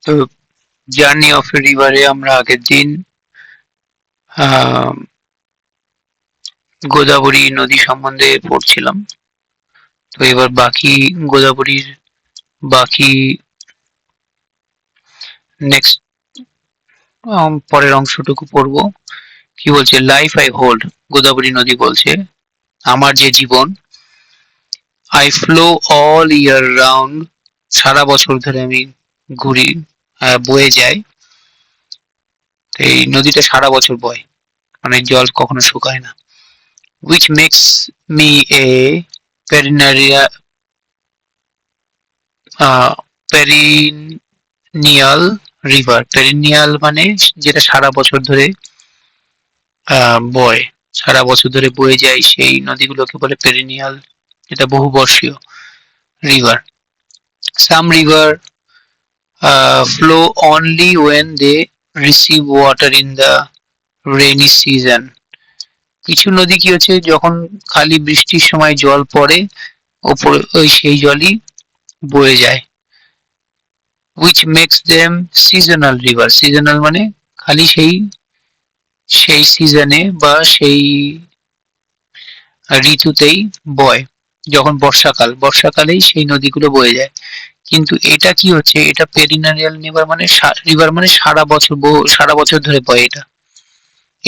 তো journey of এ রিভারে আমরা আগের দিন আহ, গোদাবরী নদী সম্বন্ধে পড়ছিলাম। তো এবার বাকি গোদাবরীর বাকি নেক্সট পরের অংশটুকু পড়বো। কি বলছে? লাইফ আই হোল্ড, গোদাবরী নদী বলছে আমার যে জীবন, I flow all year round, সারা বছর ধরে আমি ঘুরি, বয়ে যায়। তো এই নদীটা সারা বছর বয়, মানে জল কখনো শুকায় না। which makes me a perennial uh, perennial river. perennial মানে যেটা সারা বছর ধরে বয়, সারা বছর ধরে বয়ে যায়, সেই নদীগুলোকে বলে পেরিনিয়াল, যেটা বহুবর্ষীয় river. some river flow only when they receive water in the rainy season. কিছু নদী কি হচ্ছে, যখন খালি বৃষ্টির সময় জল পড়ে ওপরে, ওই সেই জলই বয়ে যায়। which makes them seasonal river. seasonal মানে খালি সেই সেই সিজনে বা সেই ঋতুতেই বয়, যখন বর্ষাকালেই সেই নদীগুলো বয়ে যায়। কিন্তু এটা কি হচ্ছে, এটা পেরিনারিয়াল রিভার মানে সারা বছর ধরে বয় এটা।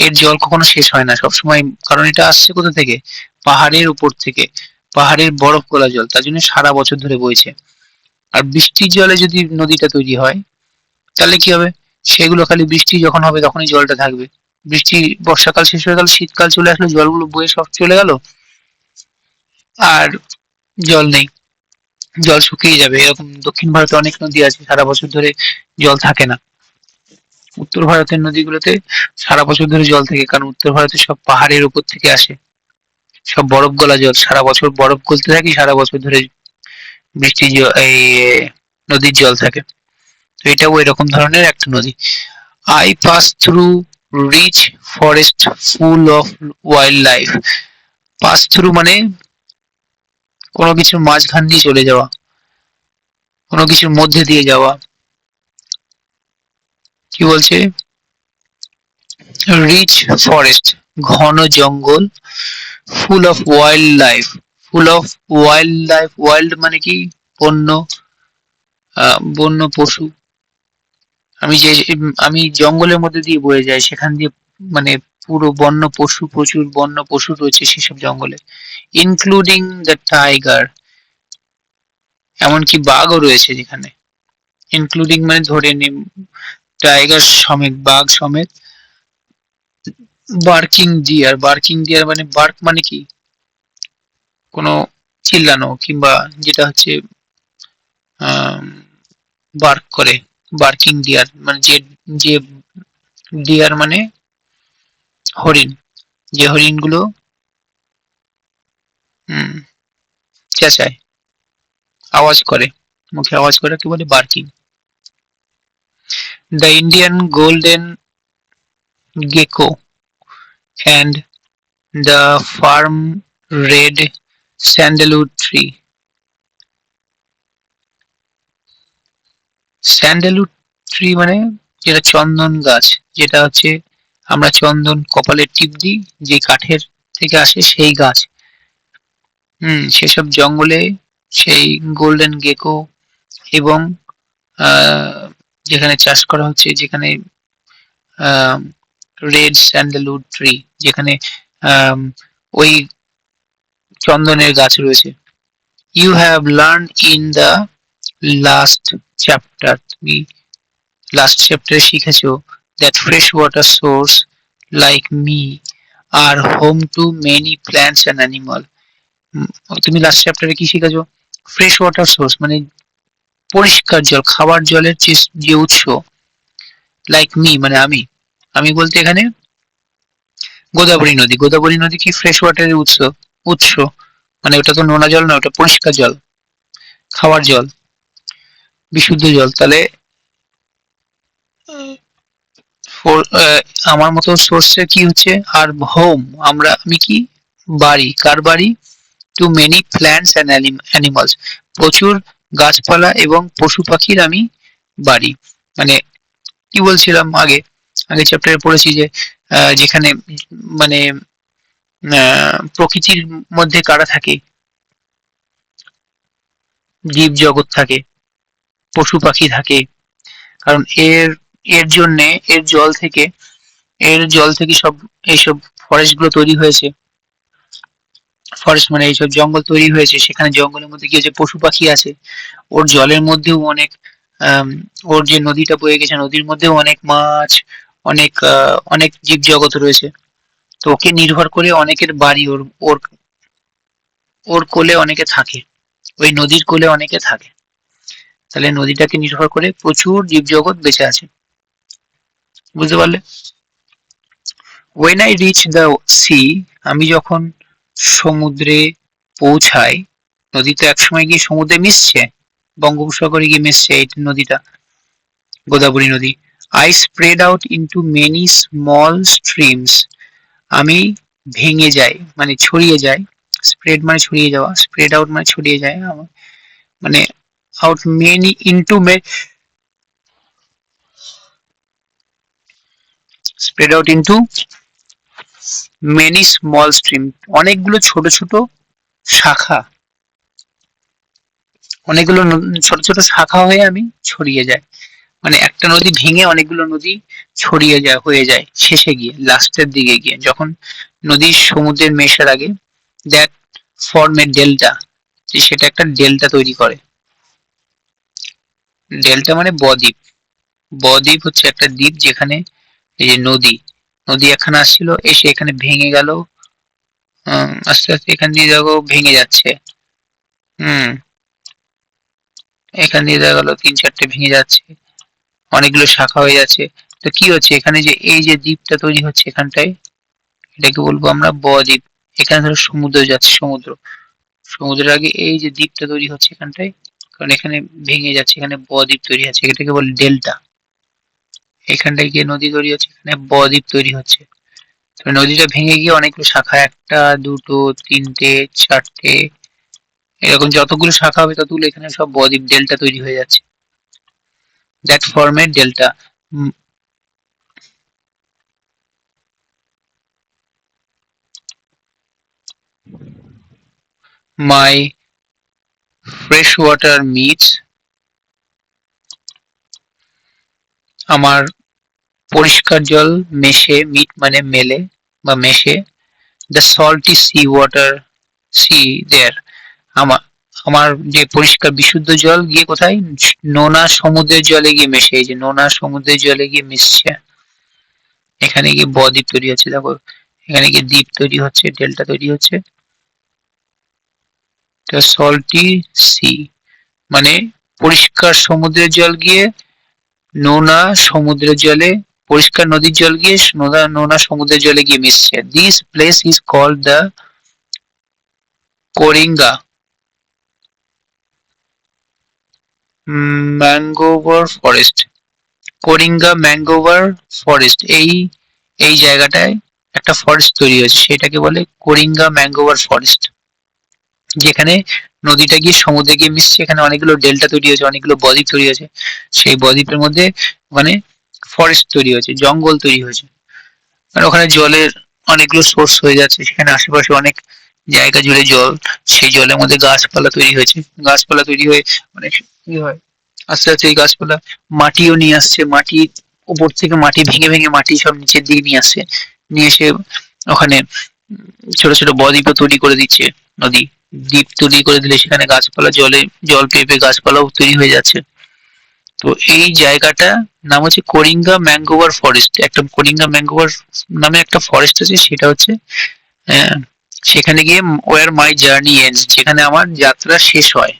এর জল কখনো শেষ হয় না সবসময়, কারণ এটা আসছে কোথা থেকে? পাহাড়ের উপর থেকে, পাহাড়ের বরফ গলা জল, তার জন্য সারা বছর ধরে বইছে। আর বৃষ্টির জলে যদি নদীটা তৈরি হয়, তাহলে কি হবে? সেগুলো খালি বৃষ্টি যখন হবে তখনই জলটা থাকবে। বৃষ্টি, বর্ষাকাল শেষ হয়ে গেল, শীতকাল চলে আসলো, জলগুলো বয়ে সব চলে গেল, আর জল নেই, জল শুকিয়ে যাবে। এরকম দক্ষিণ ভারতে অনেক নদী আছে সারা বছর ধরে জল থাকে না। উত্তর ভারতের নদীগুলোতে সারা বছর ধরে জল থাকে, কারণ উত্তর ভারতে সব পাহাড়ের উপর থেকে আসে, সব বরফ গলা জল, সারা বছর বরফ গলতে থাকে, সারা বছর ধরে এই নদীর জল থাকে। তো এটাও এরকম ধরনের একটা নদী। I pass through rich forest full of wildlife. pass through মানে কোনো কিছুর মাঝখান দিয়ে চলে যাওয়া, কোনো কিছুর মধ্যে দিয়ে যাওয়া। কি বলছে? রিচ ফরেস্ট, ঘন জঙ্গল, full of wild life, full of wild life, wild মানে কি? বন্য, বন্য পশু। আমি জঙ্গলের মধ্যে দিয়ে বয়ে যাই, সেখান দিয়ে মানে পুরো বন্য পশু, প্রচুর বন্য পশু রয়েছে সেসব জঙ্গলে, ইনক্লুডিং দ্য টাইগার, এমনকি বাঘও রয়েছে যেখানে। ইনক্লুডিং মানে ধরে নিন, টাইগার সমেত, বাঘ সমেত। বার্কিং ডিয়ার মানে বার্ক মানে কি? কোনো চিল্লানো, কিংবা যেটা হচ্ছে বার্ক করে, বার্কিং ডিয়ার মানে যে ডিয়ার মানে হরিণ, যে হরিণগুলো চেঁচায়, আওয়াজ করে, মুখে আওয়াজ করে, কি বলে? Barking. The Indian golden Gecko and the firm red sandalwood tree. Sandalwood tree মানে যেটা চন্দন গাছ, যেটা হচ্ছে আমরা চন্দন কপালে টিপ দিই, যে কাঠের থেকে আসে সেই গাছ। সেসব জঙ্গলে সেই গোল্ডেন গেকো এবং যেখানে চাষ করা হচ্ছে, যেখানে রেড স্যান্ডালউড ট্রি, যেখানে ওই চন্দনের গাছ রয়েছে। You have learn in the last chapter, তুমি লাস্ট চ্যাপ্টারে শিখেছো that fresh water source like me are home to many plants and animal. তুমি লাস্ট চ্যাপ্টারে কি শিখেছো? ফ্রেশ ওয়াটার সোর্স মানে পরিষ্কার জল, খাবার জলের যে উৎস, লাইক মি মানে আমি বলতে এখানে গোদাবরী নদী। গোদাবরী নদী কি ফ্রেশ ওয়াটারের উৎস মানে ওটা তো নোনা জল না, ওটা পরিষ্কার জল, খাওয়ার জল, বিশুদ্ধ জল। তাহলে আমার মতো সোর্সে কি হচ্ছে? আর হোম, আমি কি? বাড়ি, কার বাড়ি? Too many plants and animals, প্রচুর গাছপালা এবং পশু পাখির আমি বাড়ি। মানে কি বলছিলাম আগে, আগের চ্যাপ্টারে পড়েছি যে যেখানে মানে প্রকৃতির মধ্যে কারা থাকে, জীব জগৎ থাকে, পশু পাখি থাকে, কারণ এর জন্যে এর জল থেকে সব এইসব ফরেস্ট গুলো তৈরি হয়েছে। ফরেস্ট মানে এইসব জঙ্গল তৈরি হয়েছে, সেখানে জঙ্গলের মধ্যে কি হচ্ছে, পশু পাখি আছে, ওর জলের মধ্যেও অনেক আম, ওর যে নদীটা বয়ে গেছে নদীর মধ্যেও অনেক মাছ, অনেক জীব জগৎ রয়েছে। তো ওকে নির্ভর করে অনেকের বাড়ি ওর ওর ওর কোলে অনেকে থাকে, ওই নদীর কোলে অনেকে থাকে। তাহলে নদীটাকে নির্ভর করে প্রচুর জীবজগৎ বেঁচে আছে। বুঝতে পারলে? When I reach the sea, আমি যখন সমুদ্রে পৌঁছাই, নদী তো একসময় গিয়ে সমুদ্রে মিশছে, বঙ্গোপসাগরে গিয়ে মিশছে এই নদীটা, গোদাবরী নদী। I spread out into many small streams, আমি ভেঙে যাই মানে ছড়িয়ে যায়, স্প্রেড মানে ছড়িয়ে যাওয়া, স্প্রেড আউট মানে ছড়িয়ে যায়, মানে out many into spread out into many small stream, অনেকগুলো ছোট ছোট শাখা, অনেকগুলো ছোট ছোট শাখা হয়ে আমি ছড়িয়ে যাই। মানে একটা নদী ভেঙে অনেকগুলো নদী ছড়িয়ে যায়, হয়ে যায় শেষে গিয়ে, লাস্টের দিকে গিয়ে যখন নদী সমুদ্রের মেশার আগে, দ্যাট ফর্ম এ ডেল্টা, যে সেটা একটা ডেল্টা তৈরি করে। ডেল্টা মানে বদ্বীপ। বদ্বীপ হচ্ছে একটা দ্বীপ যেখানে এই যে নদী, নদী এখানে আসছিল, এসে এখানে ভেঙে গেল, আস্তে আস্তে এখান দিয়ে দেখো ভেঙে যাচ্ছে। হুম, এখান দিয়ে দেখা গেল তিন চারটে ভেঙে যাচ্ছে, অনেকগুলো শাখা হয়ে যাচ্ছে। তো কি হচ্ছে এখানে, যে এই যে দ্বীপটা তৈরি হচ্ছে এখানটায়, এটাকে বলবো আমরা বদ্বীপ। এখানে ধরো সমুদ্র যাচ্ছে, সমুদ্রের আগে এই যে দ্বীপটা তৈরি হচ্ছে এখানটায়, কারণ এখানে ভেঙে যাচ্ছে, এখানে বদ্বীপ তৈরি হচ্ছে, এটাকে বলে ডেল্টা। এখানটায় গিয়ে নদী তৈরি হচ্ছে, এখানে বদ্বীপ তৈরি হচ্ছে। তো নদীটা ভেঙে গিয়ে অনেকগুলো শাখা, একটা দুটো তিনটে চারটে, এরকম যতগুলো শাখা হবে ততগুলো এখানে সব বদ্বীপ, ডেল্টা তৈরি হয়ে যাচ্ছে। That format delta. My fresh water meets, আমার পরিষ্কার জল মেশে, মিট মানে মেলে বা মেশে, the salty sea water, see there, আমার আমার যে পরিষ্কার বিশুদ্ধ জল গিয়ে কোথায়, নোনা সমুদ্রের জলে গিয়ে মেশে, এই যে নোনা সমুদ্রের জলে গিয়ে মিশছে, এখানে গিয়ে বদ্বীপ তৈরি হচ্ছে। দেখো এখানে গিয়ে দ্বীপ তৈরি হচ্ছে, ডেল্টা তৈরি হচ্ছে। সল্টি সি মানে পরিষ্কার সমুদ্রের জল গিয়ে নোনা সমুদ্রের জলে, পরিষ্কার নদীর জল গিয়ে নোনা নোনা সমুদ্রের জলে গিয়ে মিশছে। This place is called the Coringa mangrove forest. Coringa mangrove forest, এই এই জায়গাটায় একটা ফরেস্ট তৈরি হয়েছে, সেটাকে বলে কোরিঙ্গা ম্যাঙ্গোভার ফরেস্ট। যেখানে নদীটা গিয়ে সমুদ্রে গিয়ে মিশছে, এখানে অনেকগুলো ডেল্টা তৈরি হয়েছে, অনেকগুলো বদ্বীপ তৈরি হয়েছে, সেই বদ্বীপের মধ্যে মানে ফরেস্ট তৈরি হয়েছে, জঙ্গল তৈরি হয়েছে। আর ওখানে জলের অনেকগুলো সোর্স হয়ে যাচ্ছে, সেখানে আশেপাশে অনেক জায়গা জুড়ে জল, সেই জলের মধ্যে গাছপালা তৈরি হয়েছে, গাছপালা তৈরি হয়ে অনেক কি হয়, আস্তে আস্তে এই গাছপালা মাটিও নিয়ে আসছে, মাটি উপর থেকে মাটি ভেঙে ভেঙে মাটি সব নিচের দিকে নিয়ে আসছে, নিয়ে এসে ওখানে ছোট ছোট বদ্বীপও তৈরি করে দিচ্ছে নদী, দ্বীপ তৈরি করে দিলে সেখানে গাছপালা, জল পেয়ে পেয়ে গাছপালাও তৈরি হয়ে যাচ্ছে। তো এই জায়গাটা নাম হচ্ছে কোরিঙ্গা ম্যাঙ্গোভার ফরেস্ট, একটা কোরিঙ্গা ম্যাঙ্গোভার নামে একটা ফরেস্ট আছে, সেটা হচ্ছে আহ, সেখানে গিয়ে ওয়ার মাই জার্নি এন্ডস, যেখানে আমার যাত্রা শেষ হয়।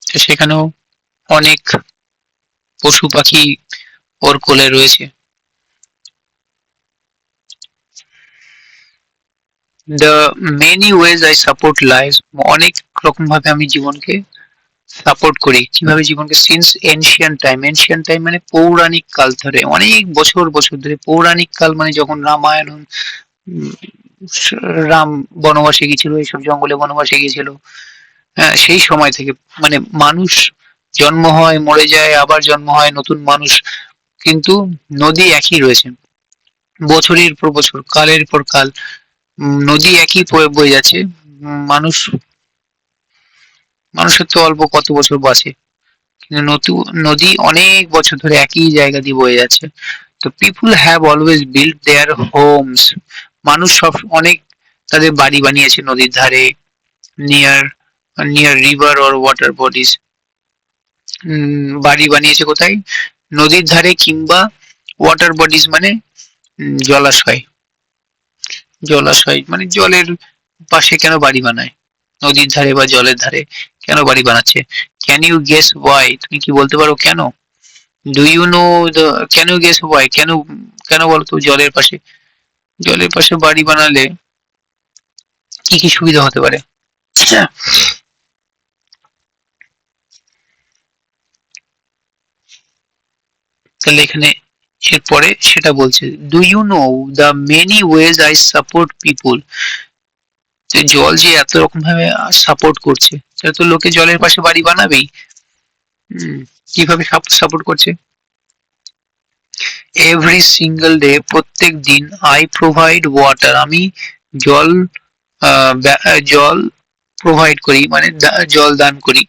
তো সেখানেও অনেক পশু পাখি ওর কোলে রয়েছে। The many ways I support life, অনেক রকম ভাবে আমি জীবনকে সাপোর্ট করি। কিভাবে জীবনকে, since ancient time, ancient time মানে পৌরাণিক কাল ধরে, অনেক বছর বছর ধরে, পৌরাণিক কাল মানে যখন রামায়ণ, উম, রাম বনবাসে গিয়েছিল, এইসব জঙ্গলে বনবাসে গিয়েছিল, হ্যাঁ, সেই সময় থেকে মানে মানুষ জন্ম হয়, মরে যায়, আবার জন্ম হয় নতুন মানুষ, কিন্তু নদী একই রয়েছে। বছরের পর বছর, কালের পর কাল নদী একই বয়ে যাচ্ছে। মানুষ মানুষের তো অল্প কত বছর বাঁচে, কিন্তু নদী অনেক বছর ধরে একই জায়গা দিয়ে বয়ে যাচ্ছে। তো people have always build there Holmes, মানুষ সব অনেক তাদের বাড়ি বানিয়েছে নদীর ধারে, near near river or water bodies. বাড়ি বানিয়েছে কোথায়? নদীর ধারে কিংবা ওয়াটার বডিজ মানে জলাশয়। জলাশয় মানে জলের পাশে কেন বাড়ি বানায়? নদীর ধারে বা জলের ধারে কেন বাড়ি বানাচ্ছে? Can you guess why? তুমি কি বলতে পারো কেন? Do you know the can you guess why? কেন কেন বলতো জলের পাশে? জলের পাশে বাড়ি বানালে কি কি সুবিধা হতে পারে? তাহলে এখানে এরপরে সেটা বলছে, do you know the many ways I support people? যে জল যে এত রকম ভাবে সাপোর্ট করছে, সেটা তো লোকে জলের পাশে বাড়ি বানাবেই। কিভাবে সাপোর্ট করছে? এভরি সিঙ্গেল ডে, প্রত্যেক দিন, আই প্রোভাইড ওয়াটার, আমি জল জল প্রোভাইড করি মানে জল দান করি।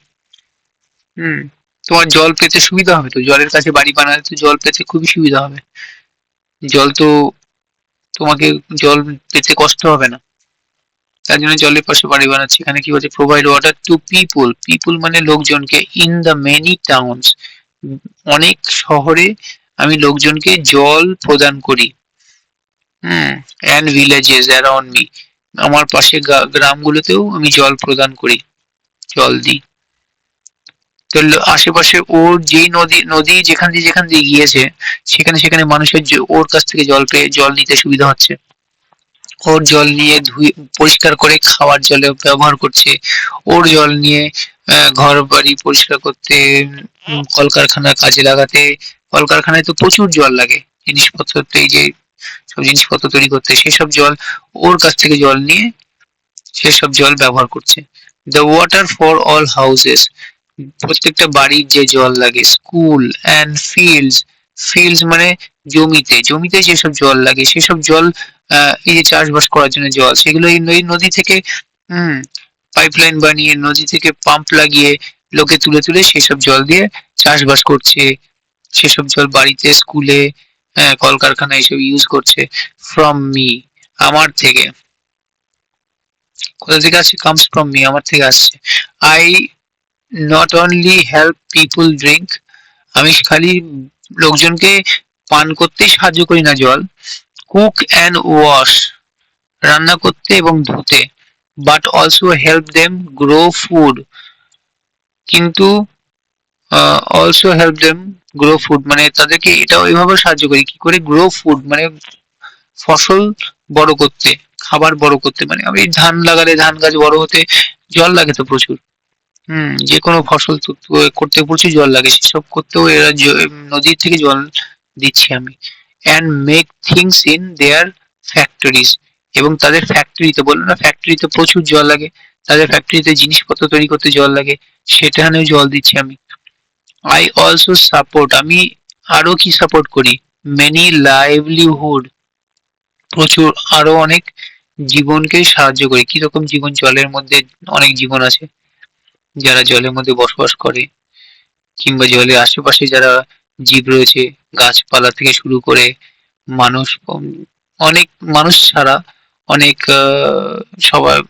হুম তোমার জল পেতে সুবিধা হবে, তো জলের কাছে বাড়ি বানালে তো জল পেতে খুবই সুবিধা হবে। জল তো তোমাকে জল পেতে কষ্ট হবে না, তার জন্য জলের পাশে বাড়ি বানাচ্ছে। এখানে কি বলছে? প্রোভাইড ওয়াটার টু পিপুল, পিপুল মানে লোকজনকে, ইন দ্য মেনি টাউনস, অনেক শহরে আমি লোকজনকে জল প্রদান করি। অ্যান্ড ভিলেজেস অ্যারাউন্ড মি, আমার পাশে গ্রামগুলোতেও আমি জল প্রদান করি, জল দিই। তো আশেপাশে ওর যেই নদী যেখান দিয়ে গিয়েছে, সেখানে সেখানে মানুষের ওর কাছ থেকে জল পেয়ে জল নিতে সুবিধা হচ্ছে। ওর জল নিয়ে ধুয়ে পরিষ্কার করে খাওয়ার জলে ব্যবহার করছে, ওর জল নিয়ে ঘর বাড়ি পরিষ্কার করতে, কলকারখানার কাজে লাগাতে। কলকারখানায় তো প্রচুর জল লাগে জিনিসপত্র, এই যে সব জিনিসপত্র তৈরি করতে, সেসব জল ওর কাছ থেকে জল নিয়ে সেসব জল ব্যবহার করছে। The water for all houses, প্রত্যেকটা বাড়ির যে জল লাগে, স্কুল অ্যান্ড ফিল্ডস, ফিল্ডস মানে জমিতে, জমিতে যেসব জল লাগে সেসব জল, এই যে চাষবাস করার জন্য জল, সেগুলো এই নদী থেকে হুম পাইপলাইন বানিয়ে নদী থেকে পাম্প লাগিয়ে লোকে তুলে তুলে সেসব জল দিয়ে চাষবাস করছে। সেসব জল বাড়িতে, স্কুলে, কলকারখানায় এসব ইউজ করছে। ফ্রম মি, আমার থেকে। কোথা থেকে আসছে? কামস ফ্রম মি, আমার থেকে আসছে। I not only help people drink, আমি খালি লোকজনকে পান করতেই সাহায্য করি না জল, কুক অ্যান্ড ওয়াশ, রান্না করতে এবং ধুতে, but also help them grow food, কিন্তু also help them grow food মানে তাদেরকে এটা ওইভাবে সাহায্য করি, কি করে? গ্রো ফুড মানে ফসল বড় করতে, খাবার বড় করতে। মানে আমি ধান লাগালে ধান গাছ বড় হতে জল লাগে তো প্রচুর। যে কোনো ফসল করতে প্রচুর জল লাগে, সেসব করতেও এরা নদীর থেকে জল দিচ্ছি আমি। And make things in their factories, এবং তাদের ফ্যাক্টরিতে, বললো না ফ্যাক্টরিতে প্রচুর জল লাগে, তাদের ফ্যাক্টরিতে জিনিসপত্র তৈরি করতে জল লাগে, সেখানেও জল দিচ্ছি আমি। আই অলসো সাপোর্ট, আমি আরো কি সাপোর্ট করি? মেনি লাইভলিহুড, প্রচুর আরো অনেক জীবনকে সাহায্য করি। কিরকম জীবন? জলের মধ্যে অনেক জীবন আছে যারা জলের মধ্যে বসবাস করে, কিংবা জলের আশেপাশে যারা জীব রয়েছে, গাছপালা থেকে শুরু করে মানুষ, অনেক মানুষ ছাড়া অনেক সবার,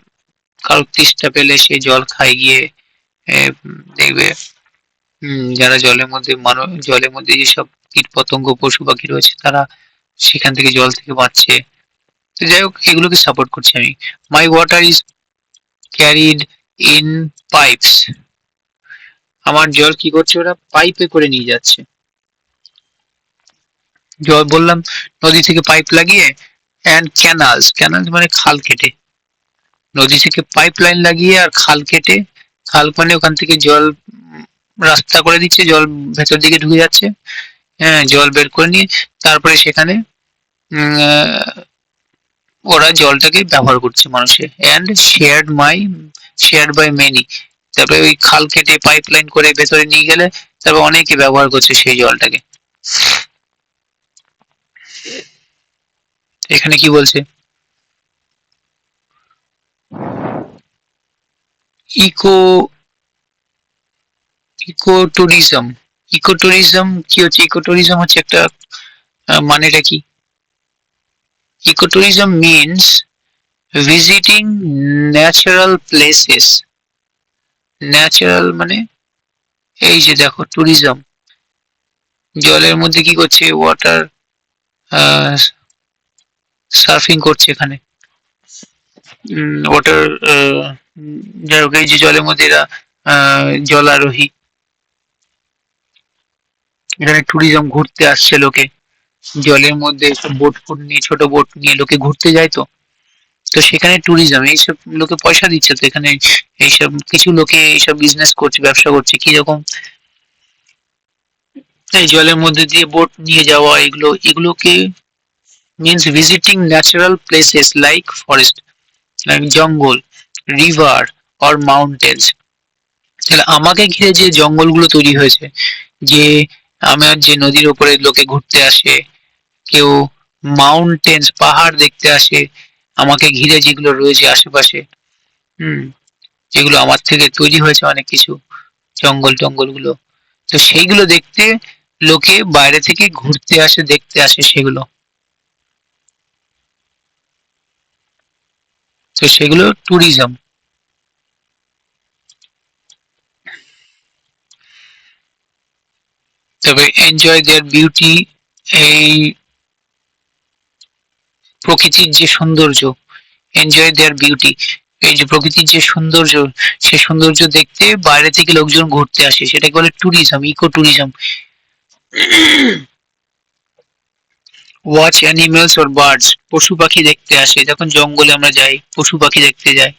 কারো তেষ্টা পেলে সে জল খায় গিয়ে, দেখবে যারা জলের মধ্যে জলের মধ্যে যেসব কীট পতঙ্গ পশু পাখি রয়েছে তারা সেখান থেকে জল থেকে বাঁচছে। তো যাই হোক, এগুলোকে সাপোর্ট করছি আমি। My water is carried in pipes, আমার জল কি করছে? ওরা পাইপে করে নিয়ে যাচ্ছে। জল বললাম নদী থেকে পাইপ লাগিয়ে, অ্যান্ড ক্যানালস, ক্যানালস মানে খাল কেটে, নদী থেকে পাইপ লাইন লাগিয়ে আর খাল কেটে, খাল মানে ওখান থেকে জল রাস্তা করে দিচ্ছে, জল ভেতর দিকে ঢুকে যাচ্ছে, জল বের করে নিয়ে তারপরে সেখানে ওরা জলটাকে ব্যবহার করছে মানুষে। অ্যান্ড শেয়ার্ড বাই মেনি, তারপরে ওই খাল কেটে পাইপলাইন করে ভেতরে নিয়ে গেলে তারপর অনেকে ব্যবহার করছে সেই জলটাকে। এখানে কি বলছে, eco eco tourism. Eco tourism কি হচ্ছে? ইকো ট্যুরিজম হচ্ছে একটা মানেটা কি? Eco tourism means visiting natural places. Natural মানে এই যে দেখো ট্যুরিজম, জলের মধ্যে কি করছে, ওয়াটার সার্ফিং করছে এখানে, ওয়াটার, যাই হোক এই যে জলের মধ্যে এরা জলারোহী, এখানে ট্যুরিজম ঘুরতে আসছে লোকে, জলের মধ্যে বোট ফোট নিয়ে, ছোট বোট নিয়ে লোকে ঘুরতে যায়। তো তো সেখানে ট্যুরিজম, এইসব লোকে পয়সা দিচ্ছে, তো এখানে এইসব কিছু লোকে এইসব বিজনেস করছে, ব্যবসা করছে, কি রকম এই জলের মধ্যে দিয়ে বোট নিয়ে যাওয়া, এগুলোকে means visiting natural places like forest, like জঙ্গল, রিভার অর মাউন্টেন্স। তাহলে আমাকে ঘিরে যে জঙ্গলগুলো তৈরি হয়েছে, যে আমার যে নদীর উপরে লোকে ঘুরতে আসে, কেউ মাউন্টেন্স পাহাড় দেখতে আসে, আমাকে ঘিরে যেগুলো রয়েছে আশেপাশে, হুম, যেগুলো আমার থেকে তৈরি হয়েছে অনেক কিছু, জঙ্গল টঙ্গল গুলো, তো সেইগুলো দেখতে লোকে বাইরে থেকে ঘুরতে আসে, দেখতে আসে সেগুলো, তো সেগুলো ট্যুরিজম। তবে এনজয় দেয়ার বিউটি, এই প্রকৃতির যে সৌন্দর্য, এনজয় দেয়ার বিউটি, এই যে প্রকৃতির যে সৌন্দর্য, সে সৌন্দর্য দেখতে বাইরে থেকে লোকজন ঘুরতে আসে, সেটাকে বলে tourism, eco tourism. Watch animals or birds, পশু পাখি দেখতে আসে, যখন জঙ্গলে আমরা যাই পশু পাখি দেখতে যাই।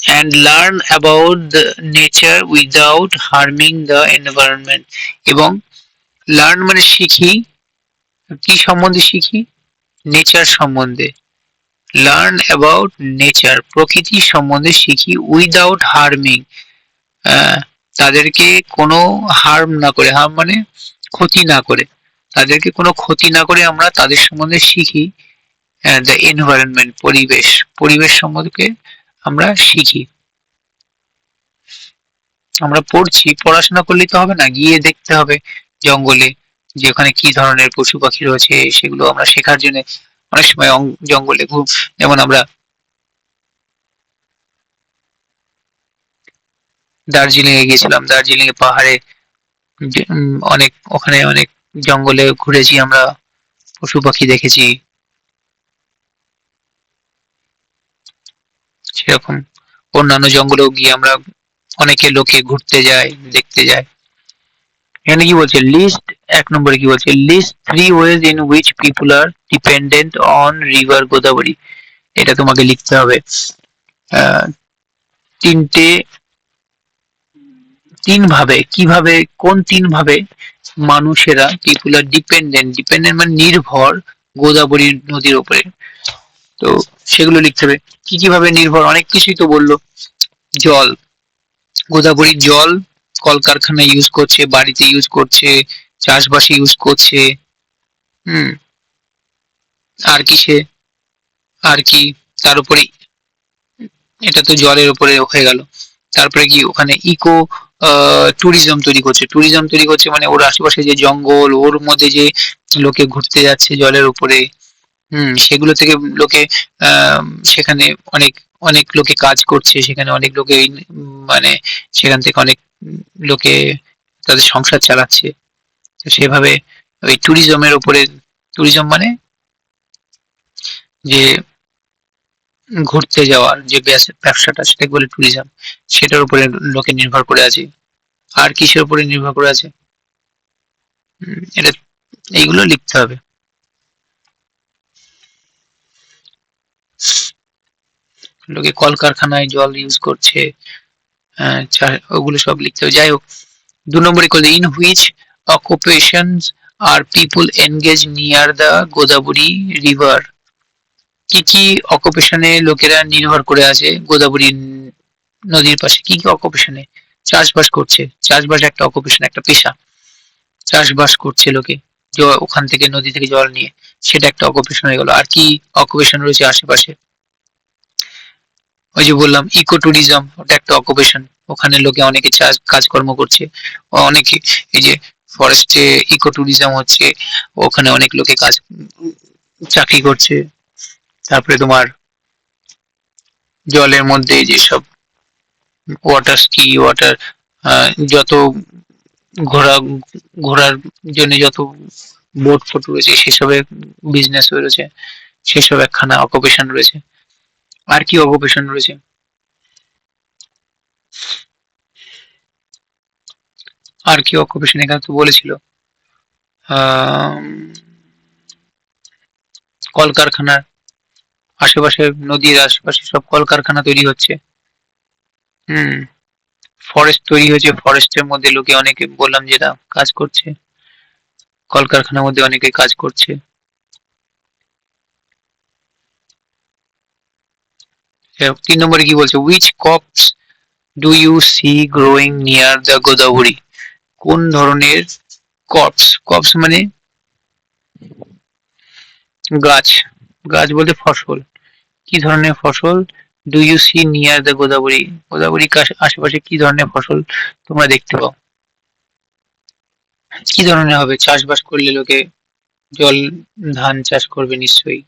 And learn about the nature without harming the environment, এবং লার্ন মানে শিখি, কি সম্বন্ধে শিখি? নেচার সম্বন্ধে। লার্ন অ্যাবাউট নেচার, প্রকৃতি সম্বন্ধে শিখি, উইদাউট হার্মিং, তাদেরকে কোনো হার্ম না করে, হার্ম মানে ক্ষতি না করে, তাদেরকে কোনো ক্ষতি না করে আমরা তাদের সম্বন্ধে শিখি। দ্য এনভায়রনমেন্ট, পরিবেশ, পরিবেশ সম্বন্ধে আমরা শিখি। আমরা পড়ছি, পড়াশোনা করলেই তো হবে না, গিয়ে দেখতে হবে জঙ্গলে যে ওখানে কি ধরনের পশু পাখি রয়েছে, সেগুলো আমরা শেখার জন্য অনেক সময় জঙ্গলে যেমন আমরা দার্জিলিং এ গিয়েছিলাম, দার্জিলিং এ পাহাড়ে অনেক, ওখানে অনেক জঙ্গলে ঘুরেছি আমরা, পশু পাখি দেখেছি, সেরকম অন্যান্য জঙ্গলেও গিয়ে আমরা, অনেকে লোকে ঘুরতে যায়, দেখতে যায়। এখানে কি বলছে, লিস্ট, এক নম্বরে কি বলছে, list three ways in which people are dependent on river Godavari, এটা তোমাকে লিখতে হবে। আহ, তিনটে, তিন ভাবে, কিভাবে, কোন তিন ভাবে মানুষেরা, পিপুল আর ডিপেন্ডেন্ট, ডিপেন্ডেন্ট মানে নির্ভর, গোদাবরী নদীর উপরে, তো সেগুলো লিখতে হবে। কি কিভাবে নির্ভর, অনেক কিছুই তো বললো, জল, গোদাবরীর জল কলকারখানায় ইউজ করছে, বাড়িতে ইউজ করছে, চাষবাসে ইউজ করছে, হুম, আর কিসে, আর কি, তার উপরে, এটা তো জলের উপরে হয়ে গেল। তারপরে কি ওখানে ইকো ট্যুরিজম তৈরি করছে, ট্যুরিজম তৈরি করছে মানে ওর আশেপাশে যে জঙ্গল, ওর মধ্যে যে লোকে ঘুরতে যাচ্ছে জলের উপরে, সেগুলো থেকে লোকে আহ সেখানে অনেক, অনেক লোকে কাজ করছে, সেখানে অনেক লোকে মানে সেখান থেকে অনেক লোকে তাদের সংসার চালাচ্ছে, তো সেভাবে ওই ট্যুরিজমের উপরে, ট্যুরিজম মানে যে ঘুরতে যাওয়ার যে ব্যবসাটা, সেটাকে বলে ট্যুরিজম, সেটার উপরে লোকে নির্ভর করে আছে। আর কিসের উপরে নির্ভর করে আছে, এটা, এইগুলো লিখতে হবে। লোকে কলকারখানায় জল ইউজ করছে, ওগুলো সব লিখতে হবে। যাই হোক, দু নম্বরে করলে, in which occupations are people engage near the Godavari river, কি কি অকুপেশনে লোকেরা নির্ভর করে আছে গোদাবরী নদীর পাশে কি কি অকুপেশনে চাষবাস করছে, চাষবাস একটা অকুপেশন, একটা পেশা। চাষবাস করছে লোকে, ওখান থেকে নদী থেকে জল নিয়ে, সেটা একটা অকুপেশন হয়ে গেল। আর কি অকুপেশন রয়েছে আশেপাশে? ওই যে বললাম ইকো ট্যুরিজম, ওটা একটা অকুপেশন, ওখানে লোকে অনেকে কাজকর্ম করছে। অনেকে এই যে ফরেস্টে ইকো ট্যুরিজম হচ্ছে, ওখানে অনেক লোকে চাকরি করছে। তারপরে তোমার জলের মধ্যে যেসব ওয়াটার স্কি, ওয়াটার যত ঘোরা ঘোরার জন্য যত বোট ফোট রয়েছে সেসবের বিজনেস রয়েছে, সেসব একখানা অকুপেশন রয়েছে। আর কি অকুপেশন রয়েছে? আর কি অকুপেশন এখানে তো বলেছিল, আহ কলকারখানার আশেপাশে, নদীর আশেপাশে সব কলকারখানা তৈরি হচ্ছে। হুম। ফরেস্ট তৈরি হয়েছে, ফরেস্টের মধ্যে লোকে অনেকে বললাম যেটা কাজ করছে, কলকারখানার মধ্যে অনেকে কাজ করছে। 3 নম্বরে কি বলছে, which crops do you see growing near the Godavari? কোন ধরনের কপস, কপস মানে গাছ, গাছ বলতে ফসল, কি ধরনের ফসল? Do you see near the Godavari, Godavari আশেপাশে কি ধরনের ফসল তোমরা দেখতে পাও? কি ধরনের হবে? চাষবাস করলে লোকে জল, ধান চাষ করবে নিশ্চয়ই।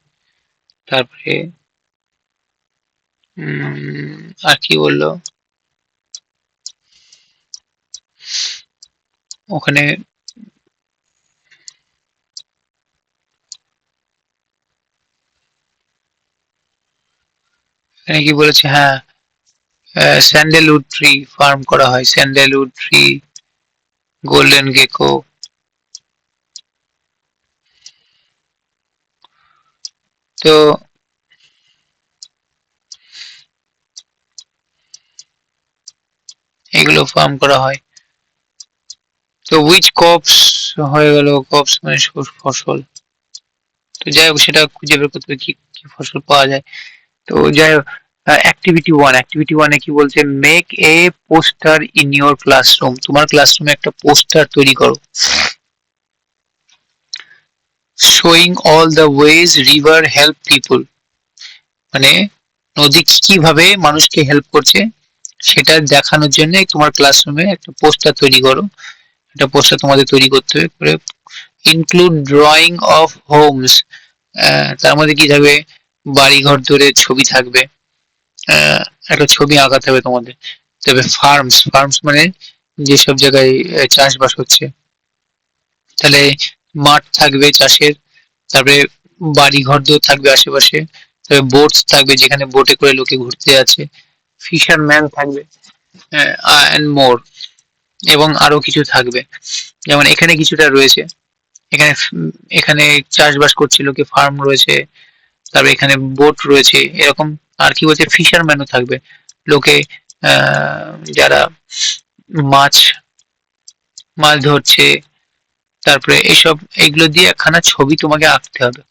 তারপরে আর কি বললো ওখানে? এখানে কি বলেছে, হ্যাঁ, স্যান্ডেলউড ট্রি ফার্ম করা হয়, স্যান্ডেলউড ট্রি, গোল্ডেন গেকো। তো এগুলো ফার্ম করা হয়। তো উইচ কপস হয়ে গেল, কপস মানে ফসল। তো যাই হোক, সেটা খুঁজে বের করতে হবে কি কি ফসল পাওয়া যায়। তো যাই হোক, অ্যাক্টিভিটি ওয়ানে কি বলছে, make a poster in your classroom, তোমার ক্লাসরুমে একটা পোস্টার তৈরি করো, showing all the ways river help people, মানে নদী কিভাবে মানুষকে হেল্প করছে সেটা দেখানোর জন্য তোমার ক্লাসরুমে একটা পোস্টার তৈরি করো। একটা পোস্টার তোমাদের তৈরি করতে হবে, করে ইনক্লুড ড্রয়িং অফ হোমস, তার মধ্যে কি থাকবে, বাড়ি ঘর ধরে ছবি থাকবে, আহ, একটা ছবি আঁকাতে হবে তোমাদের। তবে ফার্মস, ফার্মস মানে যেসব জায়গায় চাষবাস হচ্ছে, তাহলে মাঠ থাকবে চাষের, তারপরে বাড়ি ঘর থাকবে আশেপাশে, তবে বোটস থাকবে যেখানে বোটে করে লোকে ঘুরতে আছে, ফিশারম্যান থাকবে, এন্ড মোর, এবং আরো কিছু থাকবে। যেমন এখানে কিছুটা রয়েছে, এখানে এখানে চাষবাস করছে লোকে, ফার্ম রয়েছে, তারপরে এখানে বোট রয়েছে এরকম। আর কি বলছে, ফিশারম্যানও থাকবে, লোকে যারা মাছ মাছ ধরছে, তারপরে এইসব, এইগুলো দিয়ে একখানা ছবি তোমাকে আঁকতে হবে।